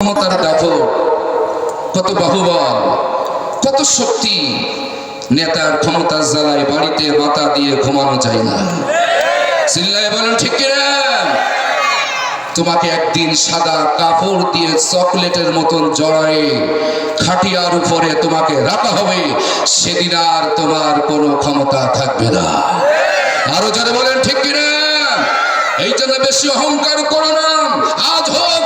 ক্ষমতার দাপট, কত বাহুবল, কত শক্তি। নেতার ক্ষমতার জ্বালায় বাড়িতে মাথা দিয়ে ঘুমানো যায় না। চিল্লায় বলেন ঠিক কিনা? তোমাকে একদিন সাদা কাপড় দিয়ে চকলেটের মতন জড়ায়ে খাটিয়ার উপরে তোমাকে রাখা হবে, সেদিন আর তোমার কোনো ক্ষমতা থাকবে না। আরো যারা বলেন ঠিক কিনা? এই জন্য বেশি অহংকার করো না। আজ হোক